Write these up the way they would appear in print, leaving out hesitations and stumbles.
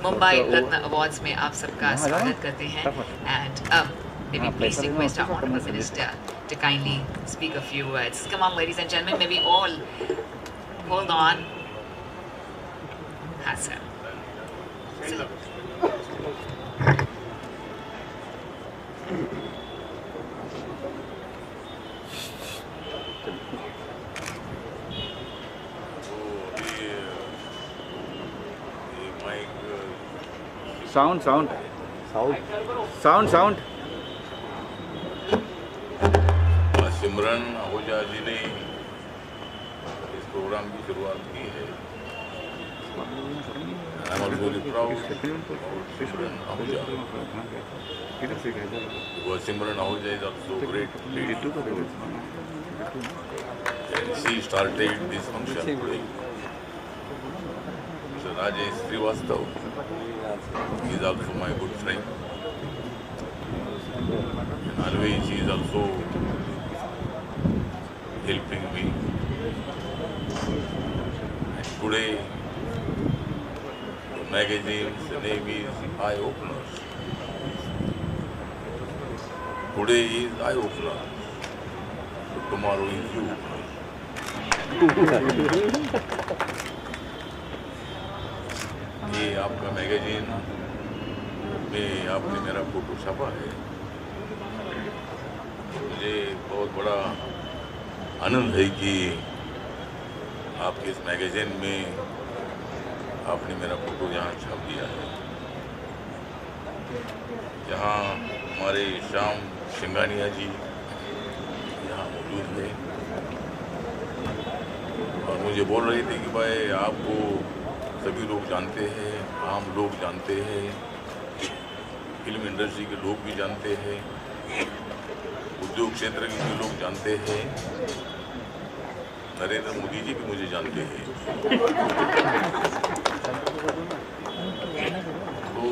मुंबई रत्न awards में आप सबका स्वागत करते हैं and maybe please request our honorable minister to kindly speak a few words. Come on, ladies and gentlemen, maybe all hold on. Hassan. Sound. सिमरन आहूजा जी ने इस programme की शुरुआत की है। I'm also really proud of Simran Ahuja. Because Simran Ahuja is also a great lady. And she started this function today. Mr. Rajesh Srivastav is also my good friend. And always he is also helping me. And today, the magazine's name is Eye Openers. Today is Eye Opener. So tomorrow is You Opener. ये आपका magazine में आपने मेरा photo छापा है। मुझे बहुत बड़ा आनंद है कि आपके इस मैगजीन में आपने मेरा फोटो यहाँ छाप दिया है। यहाँ हमारे श्याम सिंघानिया जी यहाँ मौजूद है और मुझे बोल रहे थे कि भाई आपको सभी लोग जानते हैं, आम लोग जानते हैं, फिल्म इंडस्ट्री के लोग भी जानते हैं, उद्योग क्षेत्र के भी लोग जानते हैं, नरेंद्र मोदी जी भी मुझे जानते हैं। तो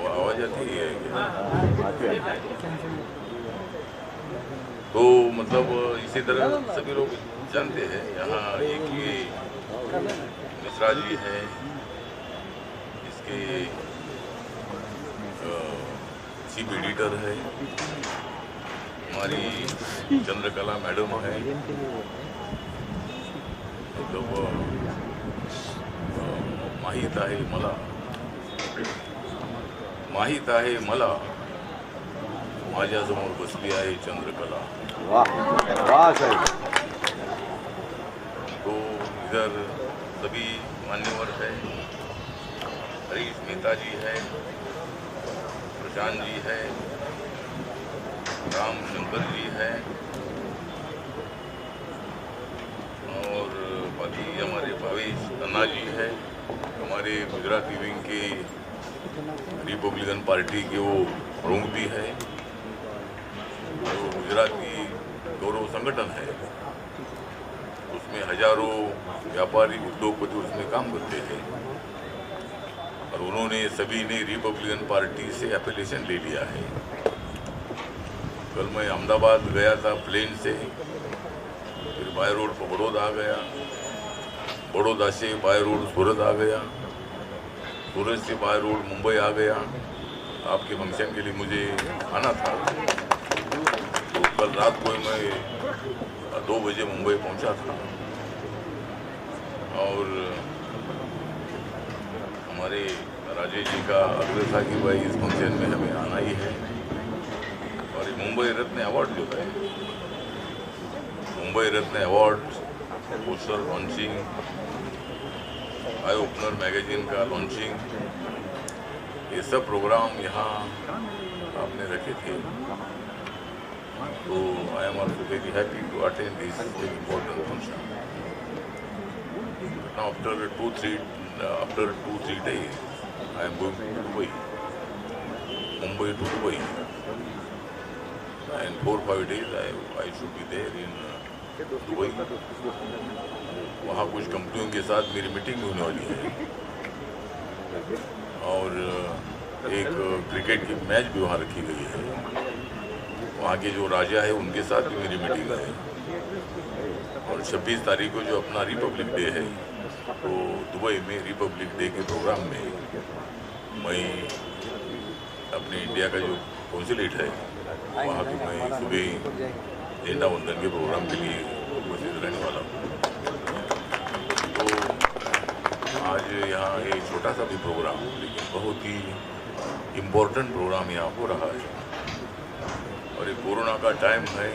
आवाज़ आती है क्या? तो मतलब इसी तरह सभी लोग जानते हैं। यहाँ एक ये मिश्रा जी है, इसके चीफ एडिटर है, हमारी चंद्रकला मैडम है, मतलब माहीत आहे मला माझ्यासमोर बसली आहे चंद्रकला। वाह साहब। तो इधर सभी मान्यवर है, हरीश मेहता जी है, प्रशांत जी है, राम शंकर जी है और बाकी हमारे भावेश खन्ना जी है, हमारे गुजराती विंग के रिपब्लिकन पार्टी के वो प्रमुख भी है, जो गुजराती गौरव संगठन है उसमें हजारों व्यापारी उद्योगपति उसमें काम करते हैं और उन्होंने सभी ने रिपब्लिकन पार्टी से एप्लीकेशन ले लिया है। कल मैं अहमदाबाद गया था प्लेन से, फिर बाय रोड पर बड़ौदा आ गया, बड़ौदा से बाय रोड सूरत आ गया, सूरत से बाय रोड मुंबई आ गया। आपके फंक्शन के लिए मुझे आना था, तो कल रात को मैं 2 बजे मुंबई पहुंचा था और हमारे राजेश जी का आग्रह था कि भाई इस फंक्शन में हमें आना ही है। और ये मुंबई रत्न अवार्ड जो है, Mumbai Ratna award, poster launching, eye opener magazine का लॉन्चिंग, ये सब प्रोग्राम यहाँ आपने रखे थे। So I am also very happy to attend this very important function. Now after 2-3 days, I am going to Mumbai to Dubai, and 4-5 days I should be there in Dubai. वहाँ कुछ कंपनियों के साथ मेरी मीटिंग होने वाली है और एक क्रिकेट की मैच भी वहाँ रखी गई है। वहाँ के जो राजा है उनके साथ भी मेरी मीटिंग है और 26 तारीख को जो अपना रिपब्लिक डे है तो दुबई में रिपब्लिक डे के प्रोग्राम में मैं अपने इंडिया का जो कौंसुलेट है वहाँ की मैं सुबह झंडा वंदन के प्रोग्राम के लिए उपस्थित रहने वाला हूँ। तो आज यहाँ एक छोटा सा भी प्रोग्राम लेकिन बहुत ही इम्पोर्टेंट प्रोग्राम यहाँ हो रहा है। और ये कोरोना का टाइम है,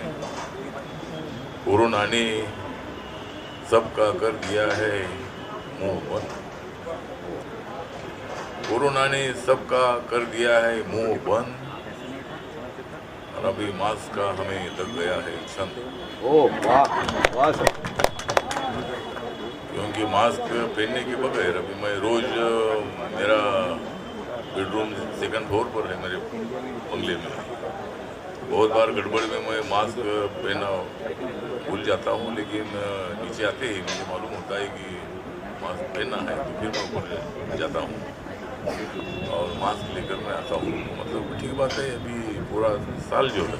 कोरोना ने सबका कर दिया है मुंह बंद। कोरोना ने सबका कर दिया है मुंह बंद और अभी मास्क का हमें लग गया है छंद। ओह वाह वाह सर। क्योंकि मास्क पहनने के बगैर अभी मैं रोज मेरा बेडरूम 2nd फ्लोर पर है मेरे बंगले में। बहुत बार गड़बड़ में मैं मास्क पहना भूल जाता हूँ, लेकिन नीचे आते ही मुझे मालूम होता है कि मास्क पहनना है तो फिर मैं ऊपर जाता हूँ और मास्क लेकर मैं आता हूँ। मतलब ठीक बात है। अभी पूरा साल जो है,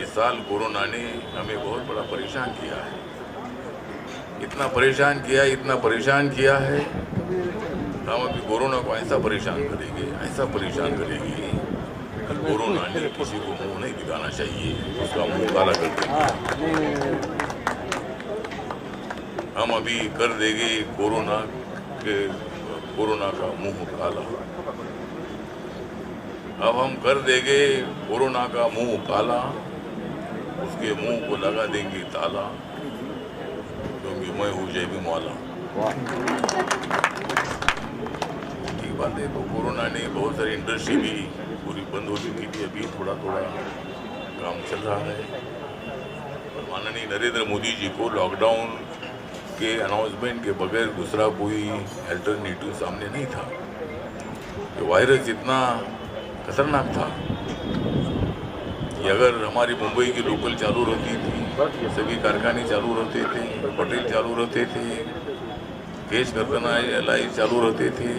इस साल कोरोना ने हमें बहुत बड़ा परेशान किया है। इतना परेशान किया है। हम अभी कोरोना को ऐसा परेशान करेंगे कि कोरोना ने किसी को मुंह नहीं दिखाना चाहिए, उसका मुंह काला कर देंगे। हम अभी कर देंगे कोरोना का मुंह काला। अब हम कर देंगे कोरोना का मुंह काला, उसके मुंह को लगा देंगे ताला, क्योंकि मैं हूँ जयबी मौला। ठीक बात है। तो कोरोना ने बहुत सारी इंडस्ट्री भी पूरी बंद हो चुकी थी, अभी थोड़ा काम चल रहा है। और माननीय नरेंद्र मोदी जी को लॉकडाउन के अनाउंसमेंट के बगैर दूसरा कोई अल्टरनेटिव सामने नहीं था। ये वायरस इतना खतरनाक था कि अगर हमारी मुंबई की लोकल चालू रहती थी, सभी कारखाने चालू रहते थे, होटल चालू रहते थे, केश कारखाना एलाइज चालू रहते थे,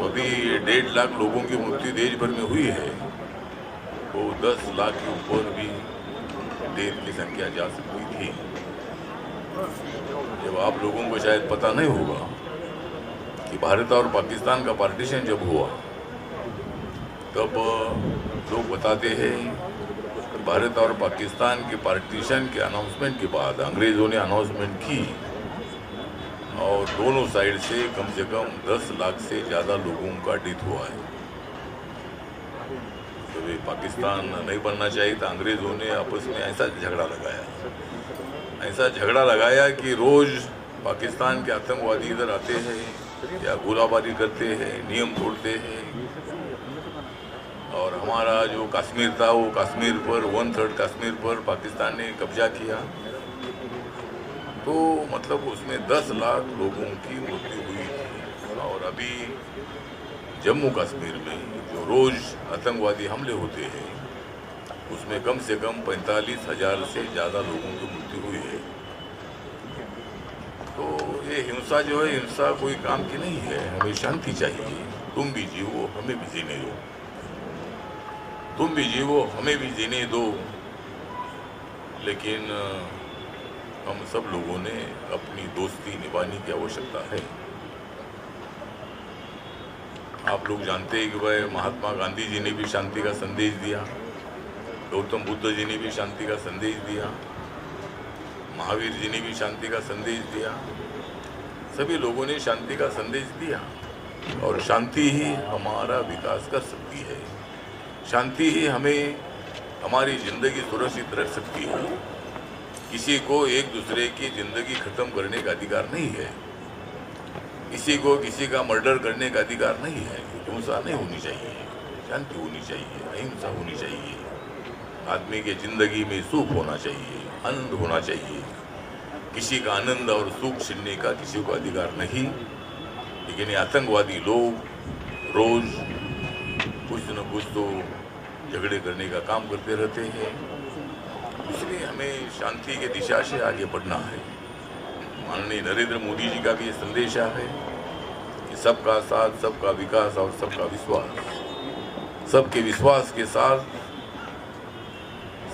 अभी 1.5 लाख लोगों की मृत्यु देश भर में हुई है, तो 10 लाख के ऊपर भी डेथ की संख्या जा सकती थी। जब आप लोगों को शायद पता नहीं होगा कि भारत और पाकिस्तान का पार्टीशन जब हुआ, तब लोग बताते हैं कि भारत और पाकिस्तान के पार्टीशन के अनाउंसमेंट के बाद अंग्रेज़ों ने अनाउंसमेंट की और दोनों साइड से कम 10 लाख से ज़्यादा लोगों का डेथ हुआ है। तो ये पाकिस्तान नहीं बनना चाहिए था। अंग्रेज़ों ने आपस में ऐसा झगड़ा लगाया कि रोज़ पाकिस्तान के आतंकवादी इधर आते हैं या गोलाबारी करते हैं, नियम तोड़ते हैं। और हमारा जो कश्मीर था, वो कश्मीर पर 1/3 कश्मीर पर पाकिस्तान ने कब्जा किया। तो मतलब उसमें 10 लाख लोगों की मृत्यु हुई थी। और अभी जम्मू कश्मीर में जो रोज़ आतंकवादी हमले होते हैं, उसमें कम से कम 45,000 से ज़्यादा लोगों की मृत्यु हुई है। तो ये हिंसा जो है, हिंसा कोई काम की नहीं है। हमें शांति चाहिए। तुम भी जियो, हमें भी जीने दो। तुम भी जियो, हमें भी जीने दो। लेकिन हम सब लोगों ने अपनी दोस्ती निभाने की आवश्यकता है। आप लोग जानते हैं कि भाई महात्मा गांधी जी ने भी शांति का संदेश दिया, गौतम बुद्ध जी ने भी शांति का संदेश दिया, महावीर जी ने भी शांति का संदेश दिया। सभी लोगों ने शांति का संदेश दिया और शांति ही हमारा विकास कर सकती है। शांति ही हमें हमारी ज़िंदगी सुरक्षित रख सकती है। किसी को एक दूसरे की ज़िंदगी ख़त्म करने का अधिकार नहीं है। किसी को किसी का मर्डर करने का अधिकार नहीं है। हिंसा नहीं होनी चाहिए, शांति होनी चाहिए, अहिंसा होनी चाहिए। आदमी के ज़िंदगी में सुख होना चाहिए, आनंद होना चाहिए। किसी का आनंद और सुख छीनने का किसी को अधिकार नहीं। लेकिन ये आतंकवादी लोग रोज़ कुछ न कुछ तो झगड़े करने का काम करते रहते हैं। इसलिए हमें शांति के दिशा से आगे बढ़ना है। माननीय नरेंद्र मोदी जी का भी ये संदेश है कि सबका साथ, सबका विकास और सबका विश्वास। सबके विश्वास के साथ,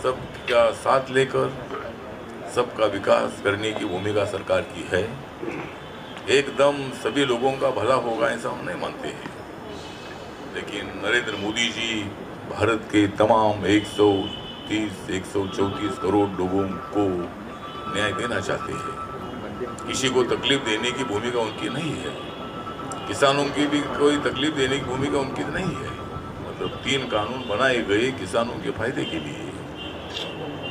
सबका साथ लेकर सबका विकास करने की भूमिका सरकार की है। एकदम सभी लोगों का भला होगा ऐसा हम नहीं मानते हैं, लेकिन नरेंद्र मोदी जी भारत के तमाम 134 करोड़ लोगों को न्याय देना चाहते हैं। किसी को तकलीफ देने की भूमिका उनकी नहीं है, किसानों की भी कोई तकलीफ देने की भूमिका उनकी नहीं है। मतलब 3 कानून बनाए गए किसानों के फायदे के लिए,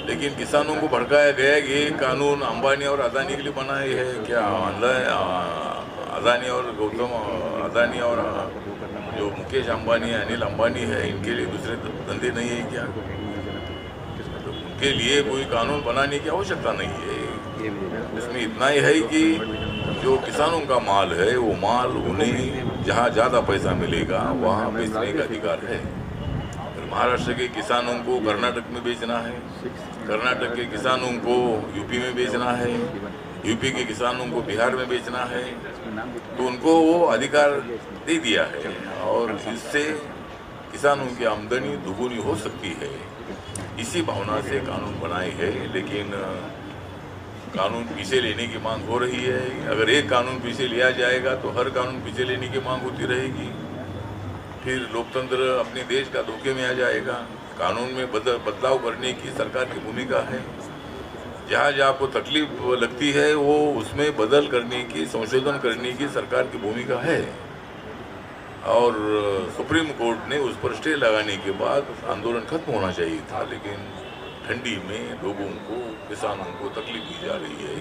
लेकिन किसानों को भड़काया गया कि ये कानून अंबानी और अदानी के लिए बनाए हैं। क्या अदानी और गौतम अदानी और जो मुकेश अंबानी है, अनिल अंबानी है, इनके लिए दूसरे धंधे नहीं है क्या? तो उनके लिए कोई कानून बनाने की आवश्यकता नहीं है। इसमें इतना ही है कि जो किसानों का माल है वो माल उन्हें जहाँ ज़्यादा पैसा मिलेगा वहाँ बेचने का अधिकार है। महाराष्ट्र के किसानों को कर्नाटक में बेचना है, कर्नाटक के किसानों को यूपी में बेचना है, यूपी के किसानों को बिहार में बेचना है, तो उनको वो अधिकार दे दिया है और इससे किसानों की आमदनी दुगुनी हो सकती है। इसी भावना से कानून बनाए हैं, लेकिन कानून पीछे लेने की मांग हो रही है। अगर एक कानून पीछे लिया जाएगा तो हर कानून पीछे लेने की मांग होती रहेगी, फिर लोकतंत्र अपने देश का धोखे में आ जाएगा। कानून में बदलाव करने की सरकार की भूमिका है। जहाँ जहाँ आपको तकलीफ लगती है वो उसमें बदल करने की, संशोधन करने की सरकार की भूमिका है। और सुप्रीम कोर्ट ने उस पर स्टे लगाने के बाद आंदोलन खत्म होना चाहिए था, लेकिन ठंडी में लोगों को, किसानों को तकलीफ दी जा रही है।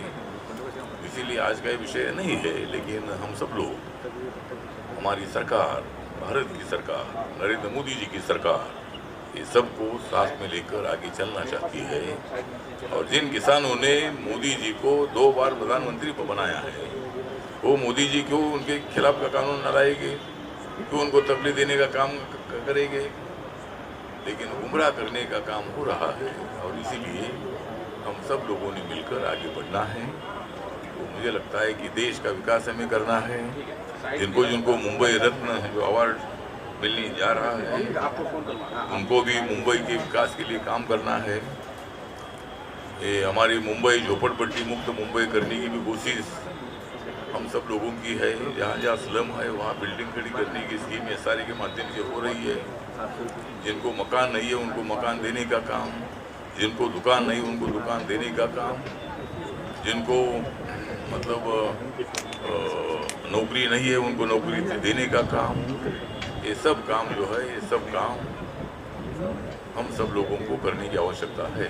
इसीलिए आज का विषय नहीं है, लेकिन हम सब लोग, हमारी सरकार, भारत की सरकार, नरेंद्र मोदी जी की सरकार, ये सबको साथ में लेकर आगे चलना चाहती है। और जिन किसानों ने मोदी जी को 2 बार प्रधानमंत्री को बनाया है, वो मोदी जी क्यों उनके खिलाफ का कानून न लाएंगे, क्यों उनको तकलीफ देने का काम करेंगे? लेकिन गुमराह करने का काम हो रहा है और इसीलिए हम सब लोगों ने मिलकर आगे बढ़ना है। तो मुझे लगता है कि देश का विकास हमें करना है। जिनको जिनको मुंबई रत्न जो अवार्ड मिलने जा रहा है, उनको भी मुंबई के विकास के लिए काम करना है। ये हमारी मुंबई झोपड़पट्टी मुक्त मुंबई करने की भी कोशिश हम सब लोगों की है। जहाँ जहाँ स्लम है वहाँ बिल्डिंग खड़ी करने की स्कीम SRE के माध्यम से हो रही है। जिनको मकान नहीं है उनको मकान देने का काम, जिनको दुकान नहीं उनको दुकान देने का काम, जिनको मतलब नौकरी नहीं है उनको नौकरी देने का काम, ये सब काम जो है, ये सब काम हम सब लोगों को करने की आवश्यकता है।